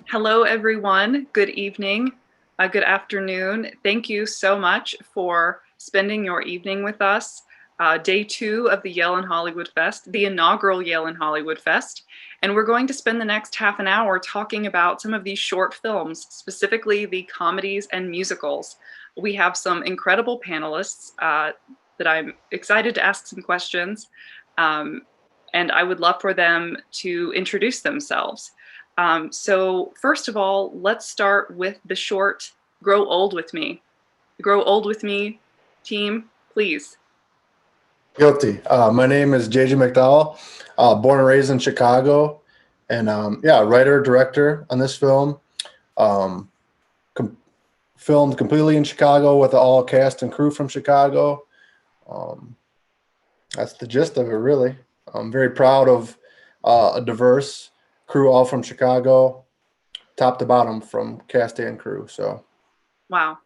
Hello, everyone. Good evening. Good afternoon. Thank you so much for spending your evening with us. Day two of the Yale and Hollywood Fest, the inaugural Yale and Hollywood Fest. And we're going to spend the next half an hour talking about some of these short films, specifically the comedies and musicals. We have some incredible panelists that I'm excited to ask some questions. And I would love for them to introduce themselves. So first of all, let's start with the short Grow Old With Me. Grow Old With Me team, please. Guilty. My name is JJ McDowell, born and raised in Chicago, and writer director on this film. Um, com- Filmed completely in Chicago with all cast and crew from Chicago. Um, that's the gist of it, really. I'm very proud of a diverse crew, all from Chicago, top to bottom, from cast and crew. So Wow.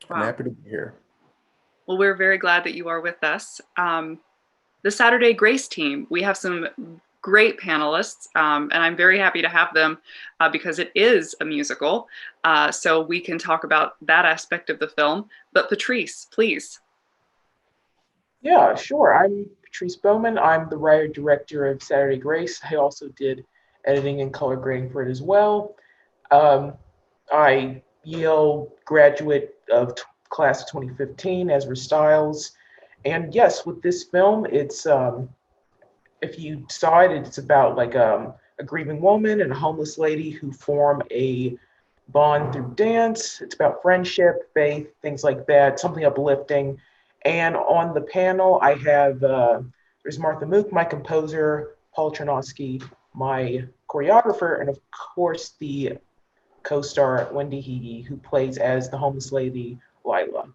I'm Wow. happy to be here. Well, we're very glad that you are with us. The Saturday Grace team, we have some great panelists, and I'm very happy to have them because it is a musical. So we can talk about that aspect of the film. But Patrice, please. Yeah, sure. I'm Patrice Bowman. I'm the writer director of Saturday Grace. I also did editing and color grading for it as well. Um, I Yale graduate of class of 2015, Ezra Stiles. And yes, with this film, it's if you saw it, it's about like a grieving woman and a homeless lady who form a bond through dance. It's about friendship, faith, things like that, something uplifting. And on the panel, I have there's Martha Mook, my composer, Paul Chernovsky, my choreographer, and of course the co-star Wendy Higgy, who plays as the homeless lady Lila.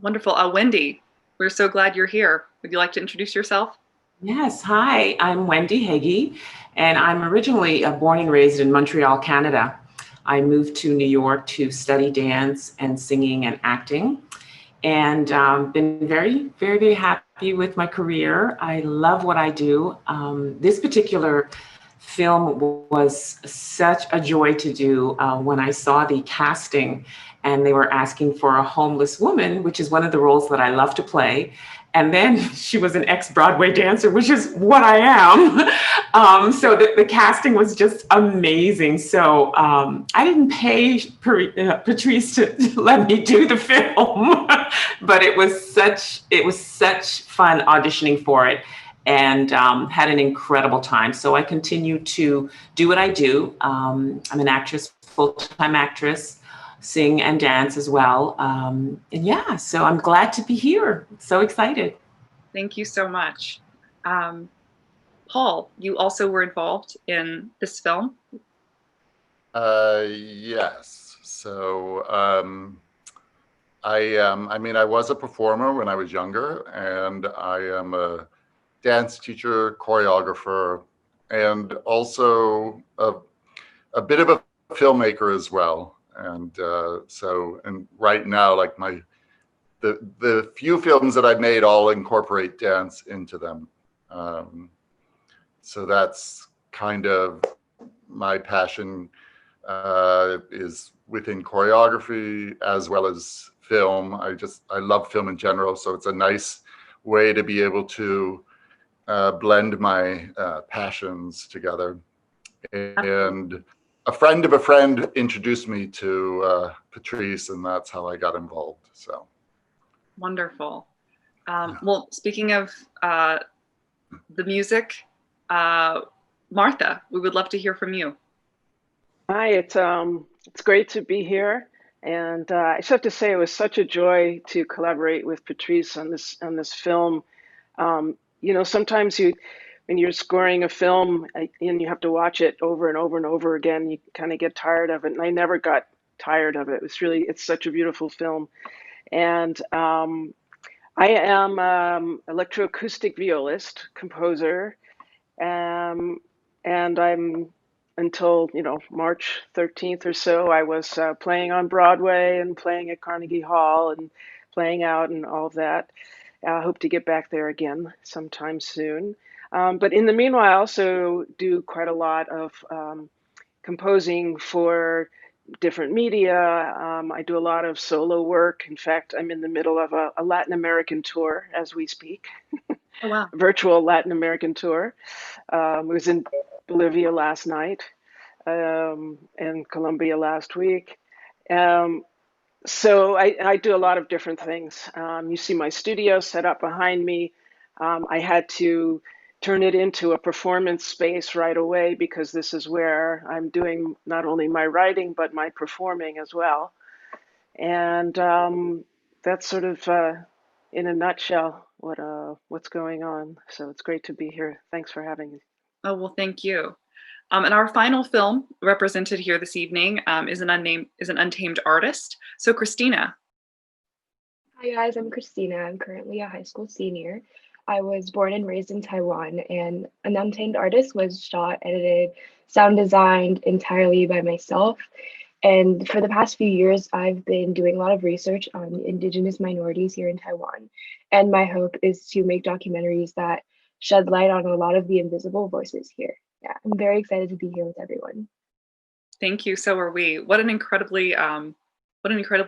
Wonderful. Wendy, we're so glad you're here. Would you like to introduce yourself? Yes, hi, I'm Wendy Higgy, and I'm originally born and raised in Montreal, Canada. I moved to New York to study dance and singing and acting, and been very happy with my career. I love what I do. This particular film was such a joy to do when I saw the casting and they were asking for a homeless woman, which is one of the roles that I love to play. And then she was an ex-Broadway dancer, which is what I am. So the casting was just amazing. So I didn't pay Patrice to let me do the film, but it was such fun auditioning for it, and had an incredible time. So I continue to do what I do. I'm an actress, full-time actress, sing and dance as well. And yeah, so I'm glad to be here. So excited. Thank you so much. Paul, you also were involved in this film. Yes. I was a performer when I was younger, and I am a dance teacher, choreographer, and also a bit of a filmmaker as well. And right now, like the few films that I've made all incorporate dance into them. So that's kind of my passion, is within choreography as well as film. I love film in general, so it's a nice way to be able to blend my passions together. And a friend of a friend introduced me to Patrice, and that's how I got involved. So Wonderful. Well, speaking of the music, Martha, we would love to hear from you. Hi, it's great to be here, and I just have to say it was such a joy to collaborate with Patrice on this film. Sometimes when you're scoring a film and you have to watch it over and over and over again, you kind of get tired of it. And I never got tired of it. It's such a beautiful film, and I am electroacoustic violist, composer, um, and I'm until March 13th or so, I was playing on Broadway and playing at Carnegie Hall and playing out and all of that. I hope to get back there again sometime soon. But in the meanwhile, I also do quite a lot of composing for different media. I do a lot of solo work. In fact, I'm in the middle of a Latin American tour as we speak, Oh, wow. a virtual Latin American tour. I was in Bolivia last night and Colombia last week. So I do a lot of different things. You see my studio set up behind me. I had to turn it into a performance space right away because this is where I'm doing not only my writing but my performing as well. And that's sort of, in a nutshell, what's going on. So it's great to be here. Thanks for having me. Oh, well, thank you. And our final film represented here this evening is an untamed artist. So, Kristina. Hi guys, I'm Kristina. I'm currently a high school senior. I was born and raised in Taiwan, and An Untamed Artist was shot, edited, sound designed entirely by myself. And for the past few years, I've been doing a lot of research on Indigenous minorities here in Taiwan. And my hope is to make documentaries that shed light on a lot of the invisible voices here. Yeah, I'm very excited to be here with everyone. Thank you. So are we. What an incredibly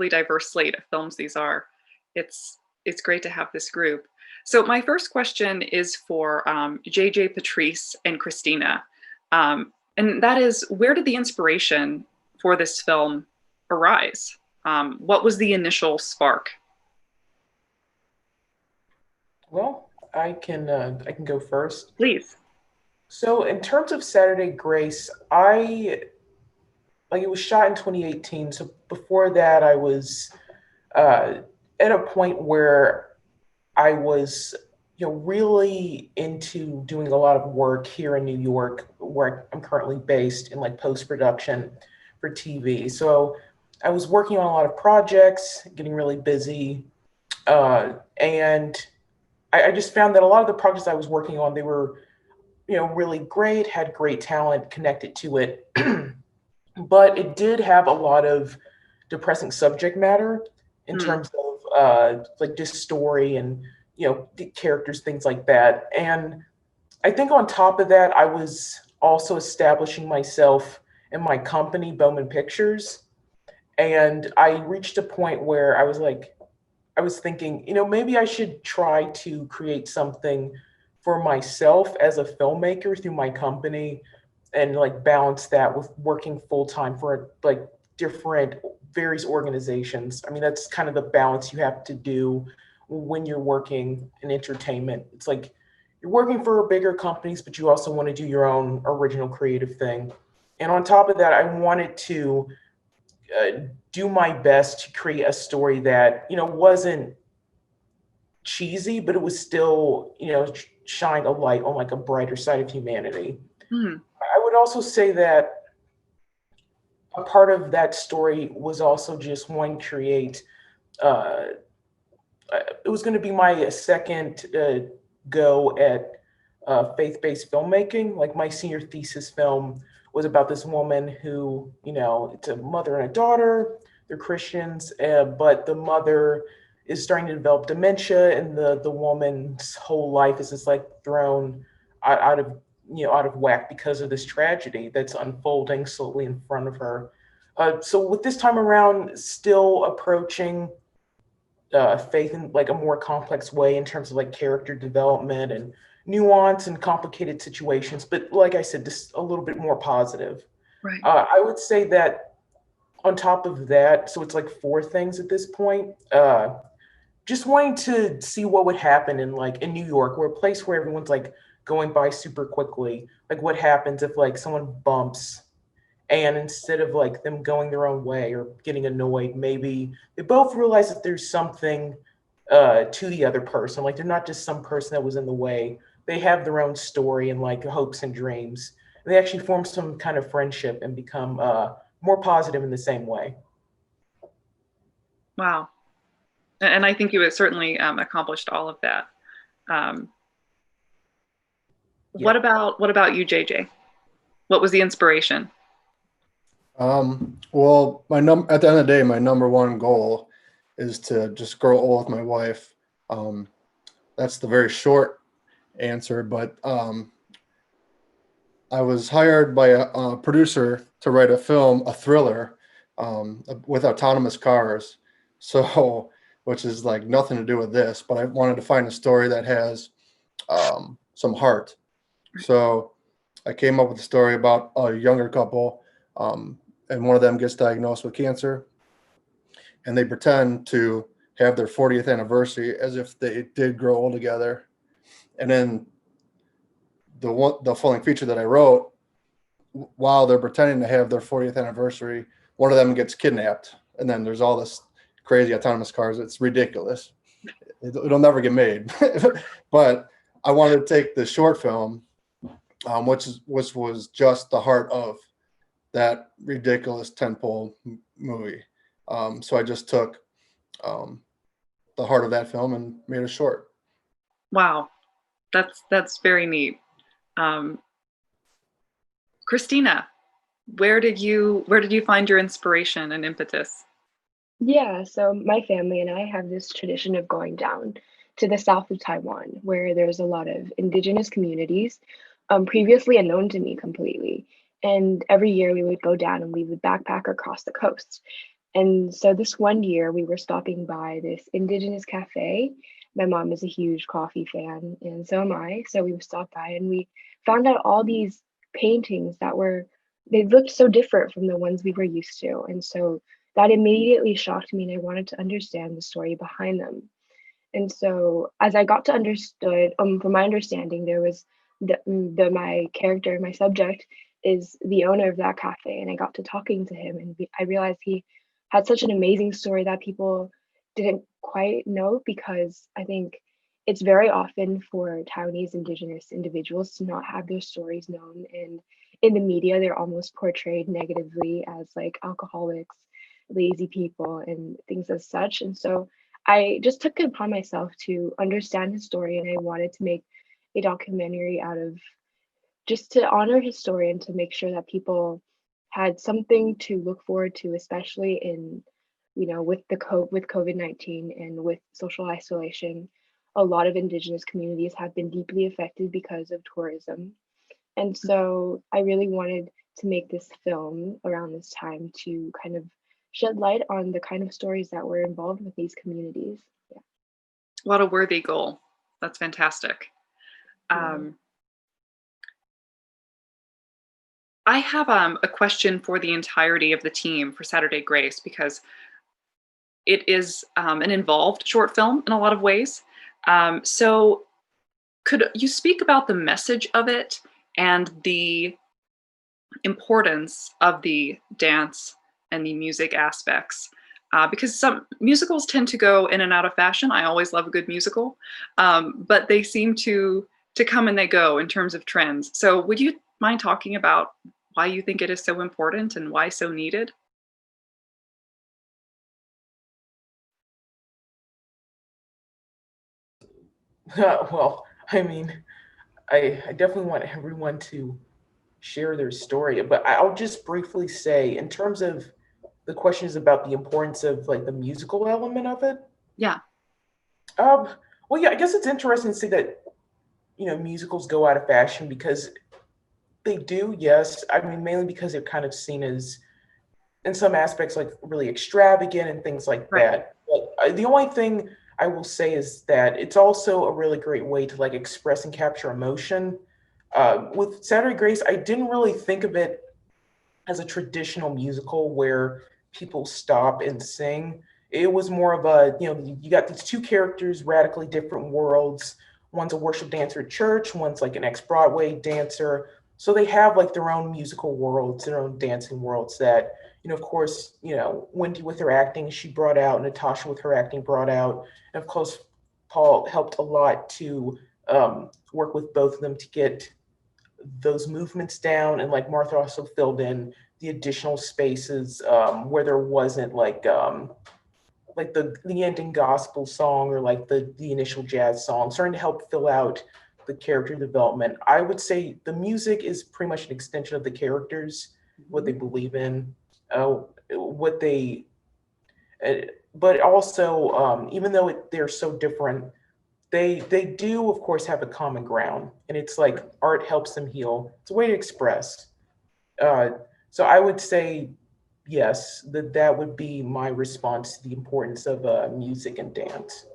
diverse slate of films these are. It's great to have this group. So my first question is for JJ, Patrice, and Kristina, and that is, where did the inspiration for this film arise? What was the initial spark? Well, I can go first. Please. So in terms of Saturday Grace, it was shot in 2018. So before that, I was at a point where I was, really into doing a lot of work here in New York, where I'm currently based in like post-production for TV. So I was working on a lot of projects, getting really busy, and I just found that a lot of the projects I was working on, they were, really great, had great talent connected to it, but it did have a lot of depressing subject matter in terms of like just story and the characters, things like that. And I think on top of that, I was also establishing myself in my company, Bowman Pictures, and I reached a point where I was thinking, maybe I should try to create something for myself as a filmmaker through my company and like balance that with working full time for like different various organizations. I mean, that's kind of the balance you have to do when you're working in entertainment. It's like you're working for bigger companies, but you also want to do your own original creative thing. And on top of that, I wanted to do my best to create a story that, wasn't cheesy, but it was still, shine a light on like a brighter side of humanity. I would also say that a part of that story was also just wanting to create, it was going to be my second go at faith-based filmmaking. Like my senior thesis film was about this woman who, it's a mother and a daughter, they're Christians, but the mother is starting to develop dementia, and the woman's whole life is just like thrown out of whack because of this tragedy that's unfolding slowly in front of her. So with this time around, still approaching faith in like a more complex way in terms of like character development and nuance and complicated situations, but like I said, just a little bit more positive. Right. I would say that on top of that, so it's like four things at this point. Just wanting to see what would happen in New York, or a place where everyone's like going by super quickly. Like what happens if like someone bumps, and instead of like them going their own way or getting annoyed, maybe they both realize that there's something to the other person. Like they're not just some person that was in the way. They have their own story and like hopes and dreams. They actually form some kind of friendship and become more positive in the same way. Wow. And I think you have certainly accomplished all of that. Yeah. What about you, JJ? What was the inspiration? Well, at the end of the day, my number one goal is to just grow old with my wife. that's the very short answer. But I was hired by a producer to write a film, a thriller, with autonomous cars. So, which is like nothing to do with this, but I wanted to find a story that has some heart. So I came up with a story about a younger couple, and one of them gets diagnosed with cancer, and they pretend to have their 40th anniversary as if they did grow old together. And then the full-length feature that I wrote, while they're pretending to have their 40th anniversary, one of them gets kidnapped, and then there's all this crazy autonomous cars. It's ridiculous. It'll never get made. But I wanted to take the short film, which was just the heart of that ridiculous tentpole movie. So I just took the heart of that film and made a short. Wow, that's very neat. Kristina, where did you find your inspiration and impetus? Yeah, so my family and I have this tradition of going down to the south of Taiwan, where there's a lot of indigenous communities, previously unknown to me completely. And every year we would go down and we would backpack across the coast. And so this one year we were stopping by this indigenous cafe. My mom is a huge coffee fan, and so am I. So we stopped by and we found out all these paintings they looked so different from the ones we were used to. And so that immediately shocked me, and I wanted to understand the story behind them. And so as I got to understood, from my understanding, there was my character, my subject is the owner of that cafe, and I got to talking to him, and I realized he had such an amazing story that people didn't quite know, because I think it's very often for Taiwanese indigenous individuals to not have their stories known, and in the media they're almost portrayed negatively as like alcoholics, lazy people, and things as such. And so I just took it upon myself to understand his story, and I wanted to make a documentary out of just to honor his story and to make sure that people had something to look forward to, especially in, with with COVID-19 and with social isolation. A lot of indigenous communities have been deeply affected because of tourism. And so I really wanted to make this film around this time to kind of shed light on the kind of stories that were involved with these communities. Yeah. What a worthy goal. That's fantastic. I have a question for the entirety of the team for Saturday Grace, because it is an involved short film in a lot of ways. So could you speak about the message of it and the importance of the dance and the music aspects? Because some musicals tend to go in and out of fashion. I always love a good musical, but they seem to come and they go in terms of trends. So would you mind talking about why you think it is so important and why so needed? Well, I mean, I definitely want everyone to share their story, but I'll just briefly say, in terms of the questions about the importance of like the musical element of it. Yeah. Well, yeah, I guess it's interesting to see that, musicals go out of fashion, because they do, yes. I mean, mainly because they're kind of seen as, in some aspects, like really extravagant and things like Right. that. But the only thing I will say is that it's also a really great way to like express and capture emotion. With Saturday Grace, I didn't really think of it as a traditional musical where people stop and sing. It was more of a, you got these two characters, radically different worlds. One's a worship dancer at church, one's like an ex-Broadway dancer. So they have like their own musical worlds, their own dancing worlds that, of course, Wendy with her acting, she brought out, Natasha with her acting brought out. And of course, Paul helped a lot to work with both of them to get those movements down, and like Martha also filled in the additional spaces where there wasn't like the ending gospel song or like the initial jazz song, starting to help fill out the character development. I would say the music is pretty much an extension of the characters, what they believe in, what they but also even though they're so different, they do, of course, have a common ground, and it's like art helps them heal. It's a way to express. So I would say yes, that would be my response to the importance of music and dance.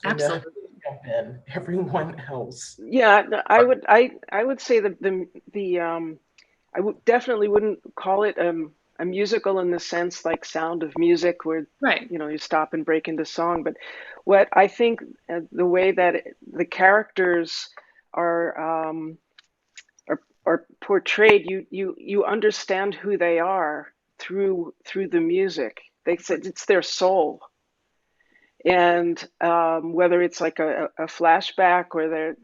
And Absolutely. jump in, everyone else. Yeah, I would say that I would definitely wouldn't call it a musical in the sense like Sound of Music, where Right. you stop and break into song. But what I think the way that the characters are are portrayed, you understand who they are through the music. They said it's their soul, and whether it's like a flashback or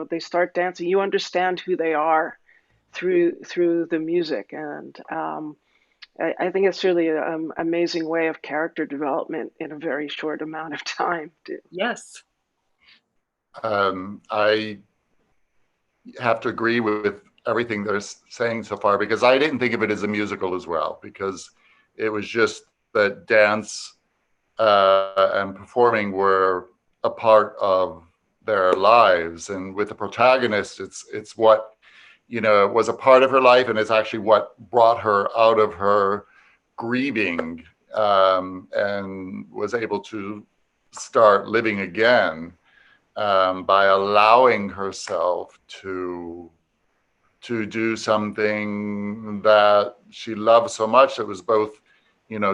they start dancing, you understand who they are through the music. And I think it's really an amazing way of character development in a very short amount of time too. Yes. I have to agree with everything they're saying so far, because I didn't think of it as a musical as well, because it was just that dance and performing were a part of their lives. And with the protagonist, it's what, it was a part of her life, and it's actually what brought her out of her grieving, and was able to start living again, by allowing herself to do something that she loved so much. That was both,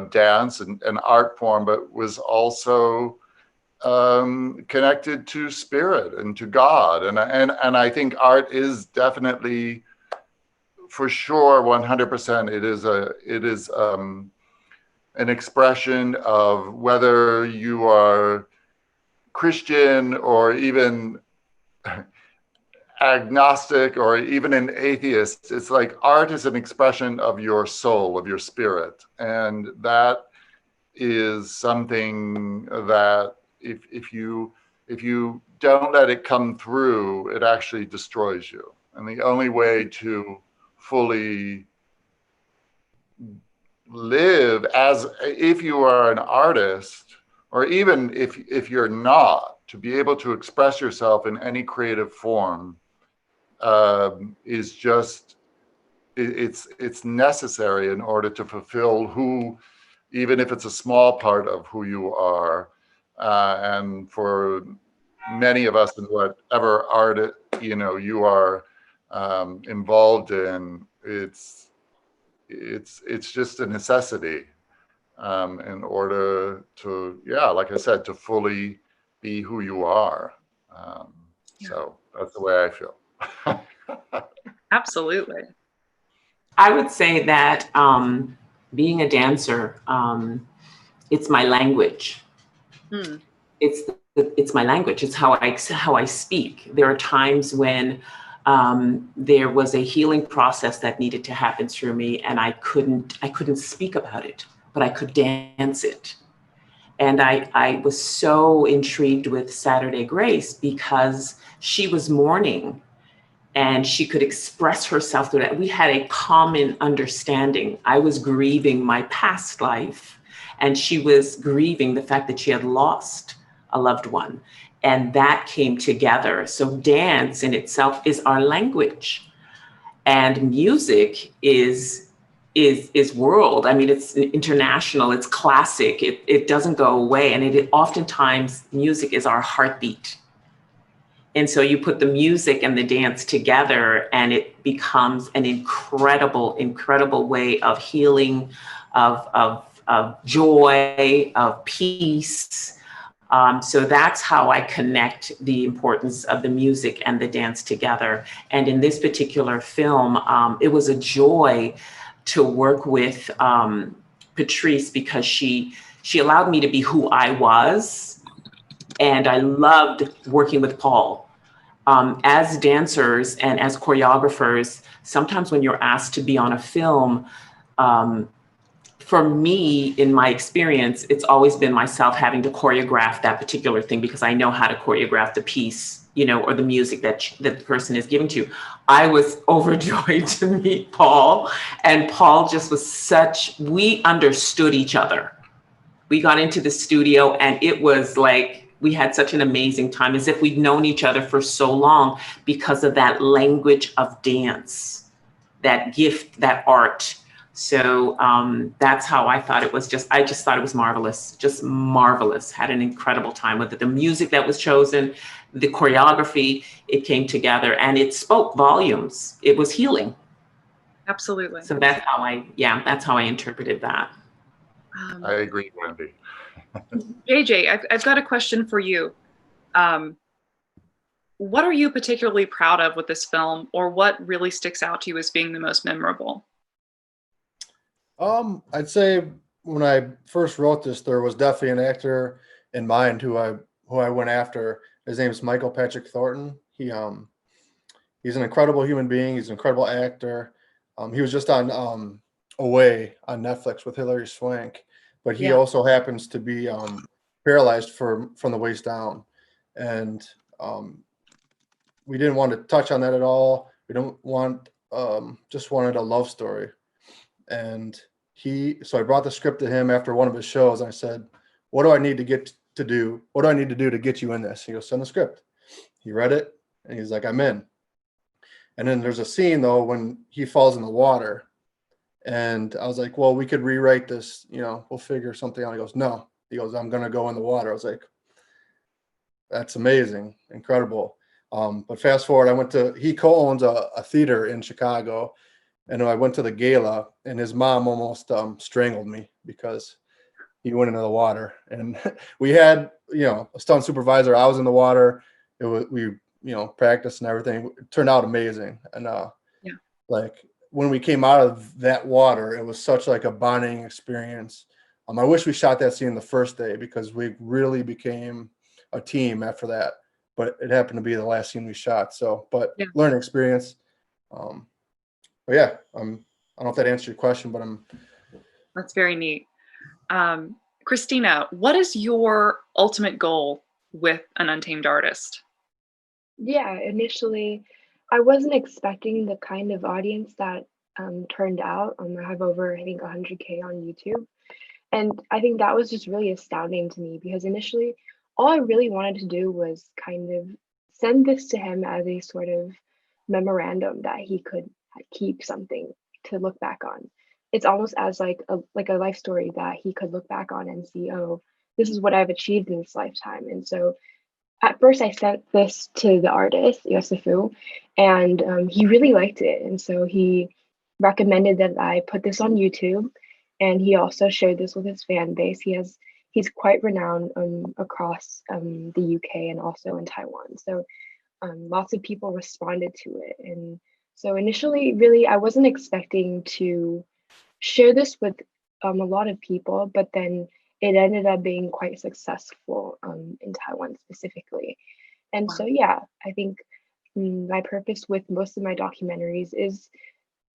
dance and art form, but was also connected to spirit and to God. And I think art is definitely, for sure, 100%. It is an expression of whether you are Christian or even agnostic or even an atheist. It's like art is an expression of your soul, of your spirit. And that is something that if you don't let it come through, it actually destroys you. And the only way to fully live as, if you are an artist, or even if you're not, to be able to express yourself in any creative form, is just, it's necessary in order to fulfill who, even if it's a small part of who you are. And for many of us, in whatever art you are involved in, it's just a necessity, in order to, like I said, to fully be who you are. So that's the way I feel. Absolutely. I would say that being a dancer, it's my language. It's my language. It's how I speak. There are times when there was a healing process that needed to happen through me, and I couldn't speak about it, but I could dance it. And I was so intrigued with Saturday Grace because she was mourning and she could express herself through that. We had a common understanding. I was grieving my past life, and she was grieving the fact that she had lost a loved one. And that came together. So dance in itself is our language, and music is world. I mean, it's international, it's classic, it doesn't go away. And it oftentimes music is our heartbeat. And so you put the music and the dance together, and it becomes an incredible, incredible way of healing, of joy, of peace. So that's how I connect the importance of the music and the dance together. And in this particular film, it was a joy to work with Patrice, because she allowed me to be who I was. And I loved working with Paul. As dancers and as choreographers, sometimes when you're asked to be on a film, for me, in my experience, it's always been myself having to choreograph that particular thing because I know how to choreograph the piece, or the music that the person is giving to you. I was overjoyed to meet Paul, and Paul just was we understood each other. We got into the studio and it was like we had such an amazing time, as if we'd known each other for so long because of that language of dance, that gift, that art. So that's how I thought it was. I just thought it was marvelous, just marvelous. Had an incredible time with it. The music that was chosen, the choreography, it came together and it spoke volumes. It was healing. Absolutely. So that's how I interpreted that. I agree, Wendy. JJ, I've got a question for you. What are you particularly proud of with this film, or what really sticks out to you as being the most memorable? I'd say when I first wrote this, there was definitely an actor in mind who I went after. His name is Michael Patrick Thornton. He's an incredible human being. He's an incredible actor. He was just on Away on Netflix with Hilary Swank, but he also happens to be paralyzed from the waist down, and we didn't want to touch on that at all. We don't want just wanted a love story. And so I brought the script to him after one of his shows. And I said, what do I need to do? What do I need to do to get you in this? He goes, send the script. He read it and he's like, I'm in. And then there's a scene though, when he falls in the water, and I was like, well, we could rewrite this, we'll figure something out. He goes, no, he goes, I'm going to go in the water. I was like, that's amazing. Incredible. But fast forward, he co-owns a theater in Chicago. And I went to the gala, and his mom almost strangled me because he went into the water. And we had, a stunt supervisor. I was in the water. We practiced and everything. It turned out amazing. And like when we came out of that water, it was such like a bonding experience. I wish we shot that scene the first day because we really became a team after that. But it happened to be the last scene we shot. So, learning experience. But yeah, I don't know if that answered your question, but That's very neat. Kristina, what is your ultimate goal with an Untamed artist? Yeah, initially, I wasn't expecting the kind of audience that turned out. I have over, I think, 100K on YouTube. And I think that was just really astounding to me because initially, all I really wanted to do was kind of send this to him as a sort of memorandum that he could keep something to look back on. It's almost as like a life story that he could look back on and see, oh, this is what I've achieved in this lifetime. And so at first I sent this to the artist, Yosefu, and he really liked it. And so he recommended that I put this on YouTube, and he also shared this with his fan base. He's quite renowned across the UK and also in Taiwan. So lots of people responded to it. And so initially, really, I wasn't expecting to share this with a lot of people, but then it ended up being quite successful in Taiwan specifically. And so, yeah, I think my purpose with most of my documentaries is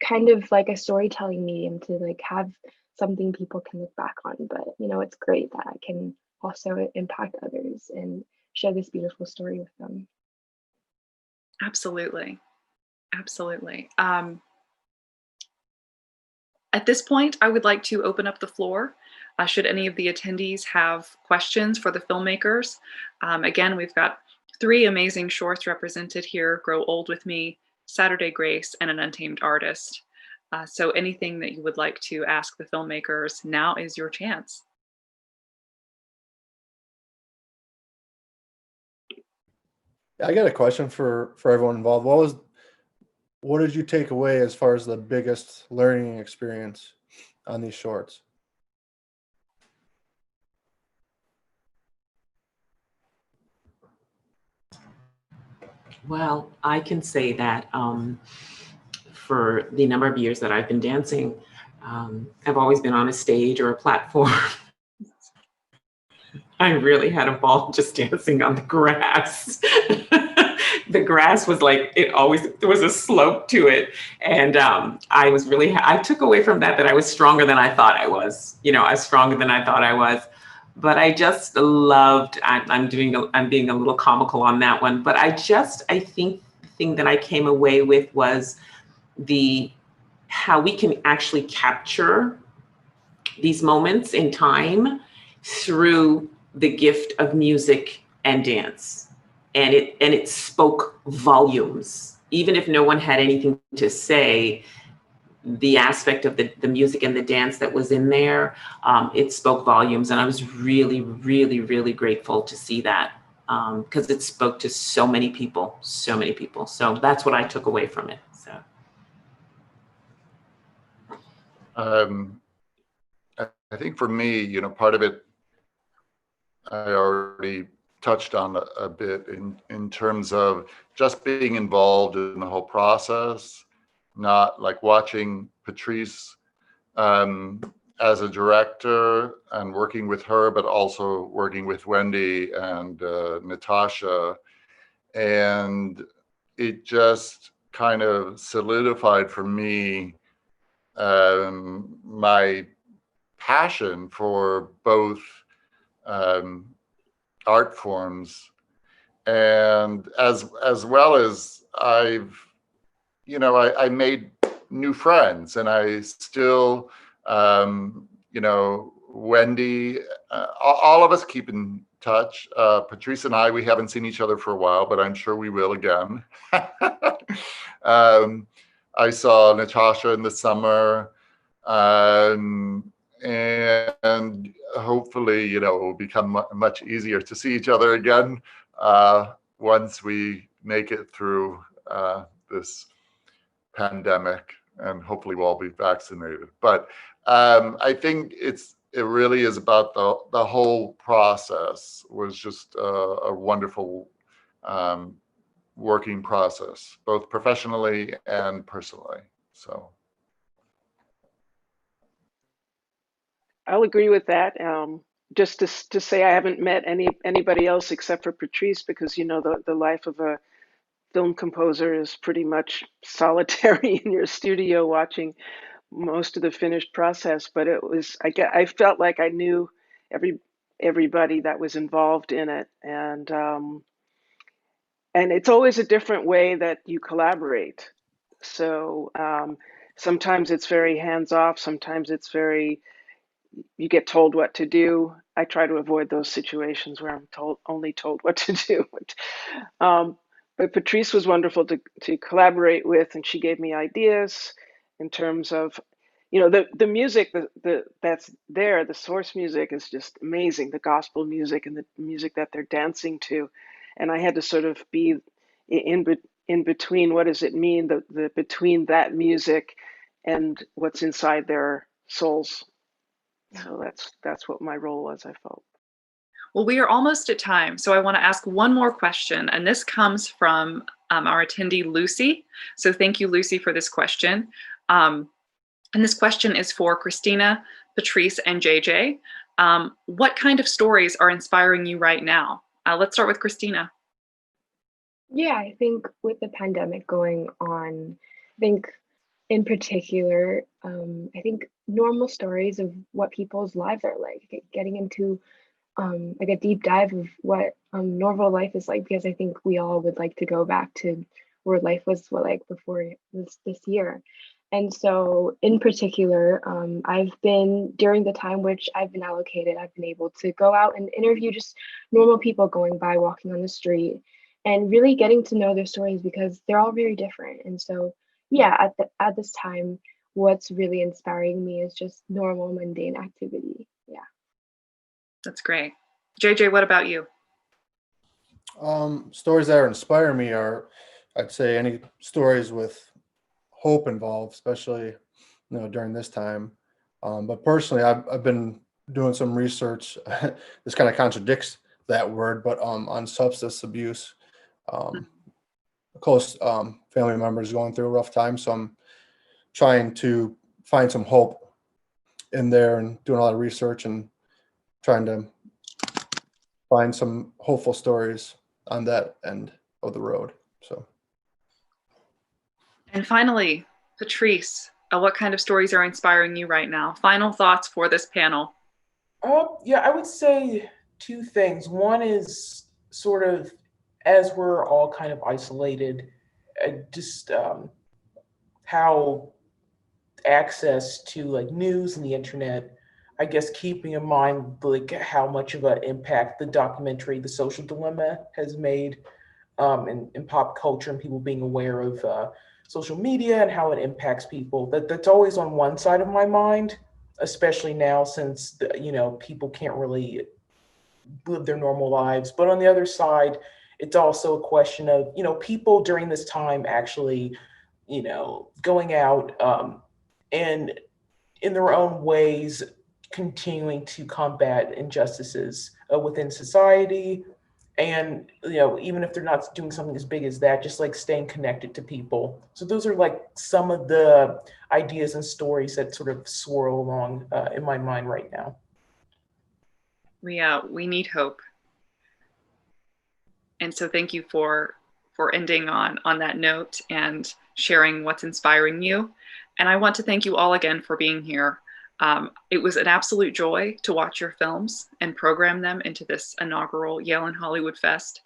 kind of like a storytelling medium to like have something people can look back on. But, it's great that I can also impact others and share this beautiful story with them. Absolutely. Absolutely. At this point, I would like to open up the floor. Should any of the attendees have questions for the filmmakers? Again, we've got 3 amazing shorts represented here: Grow Old with Me, Saturday Grace, and An Untamed Artist. So anything that you would like to ask the filmmakers, now is your chance. I got a question for everyone involved. What did you take away as far as the biggest learning experience on these shorts? Well, I can say that for the number of years that I've been dancing, I've always been on a stage or a platform. I really had a ball just dancing on the grass. The grass was like, there was a slope to it. And I took away from that I was stronger than I thought I was. I was stronger than I thought I was. But I just loved, I'm being a little comical on that one, but I think the thing that I came away with was how we can actually capture these moments in time through the gift of music and dance. And it spoke volumes. Even if no one had anything to say, the aspect of the music and the dance that was in there, it spoke volumes. And I was really, really, really grateful to see that, because it spoke to so many people, so many people. So that's what I took away from it. So. I think for me, part of it, I already touched on a bit in terms of just being involved in the whole process, not like watching Patrice as a director and working with her, but also working with Wendy and Natasha. And it just kind of solidified for me my passion for both art forms, and as well as I made new friends, and I still, Wendy, all of us keep in touch. Patrice and I, we haven't seen each other for a while, but I'm sure we will again. I saw Natasha in the summer, and hopefully, it will become much easier to see each other again once we make it through this pandemic, and hopefully we'll all be vaccinated. But I think it really is about the whole process was just a wonderful working process, both professionally and personally. So I'll agree with that. Just to say, I haven't met anybody else except for Patrice, because the life of a film composer is pretty much solitary in your studio watching most of the finished process. But I felt like I knew everybody that was involved in it, and it's always a different way that you collaborate. So sometimes it's very hands off. Sometimes it's you get told what to do. I try to avoid those situations where I'm only told what to do. But Patrice was wonderful to collaborate with, and she gave me ideas in terms of, the music that's there. The source music is just amazing. The gospel music and the music that they're dancing to, and I had to sort of be in between. What does it mean? The between that music and what's inside their souls. So that's what my role was, I felt. Well, we are almost at time, so I want to ask one more question, and this comes from our attendee, Lucy. So thank you, Lucy, for this question. And this question is for Kristina, Patrice, and JJ. What kind of stories are inspiring you right now? Let's start with Kristina. Yeah, I think with the pandemic going on, I think in particular, I think normal stories of what people's lives are like, getting into like a deep dive of what normal life is like, because I think we all would like to go back to where life was like before this year. And so in particular, I've been, during the time which I've been allocated, I've been able to go out and interview just normal people going by, walking on the street, and really getting to know their stories, because they're all very different. And so, yeah, at this time, what's really inspiring me is just normal, mundane activity. Yeah. That's great. JJ, what about you? Stories that inspire me are, I'd say, any stories with hope involved, especially during this time. But personally, I've been doing some research. This kind of contradicts that word, but on substance abuse. A close family members going through a rough time, so I'm trying to find some hope in there and doing a lot of research and trying to find some hopeful stories on that end of the road. So. And finally, Patrice, what kind of stories are inspiring you right now? Final thoughts for this panel. Yeah, I would say two things. One is sort of, as we're all kind of isolated, just how access to like news and the internet I guess keeping in mind like how much of an impact the documentary The Social Dilemma has made in pop culture, and people being aware of social media and how it impacts people. That's always on one side of my mind, especially now since people can't really live their normal lives. But on the other side, it's also a question of people during this time actually going out and in their own ways continuing to combat injustices within society, and even if they're not doing something as big as that, just like staying connected to people. So those are like some of the ideas and stories that sort of swirl along in my mind right now. We need hope, and so thank you for ending on that note and sharing what's inspiring you. And I want to thank you all again for being here. It was an absolute joy to watch your films and program them into this inaugural Yale and Hollywood Fest.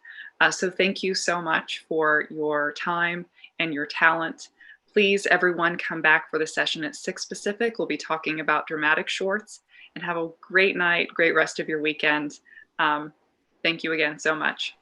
So thank you so much for your time and your talent. Please, everyone, come back for the session at 6 Pacific. We'll be talking about dramatic shorts, and have a great night, great rest of your weekend. Thank you again so much.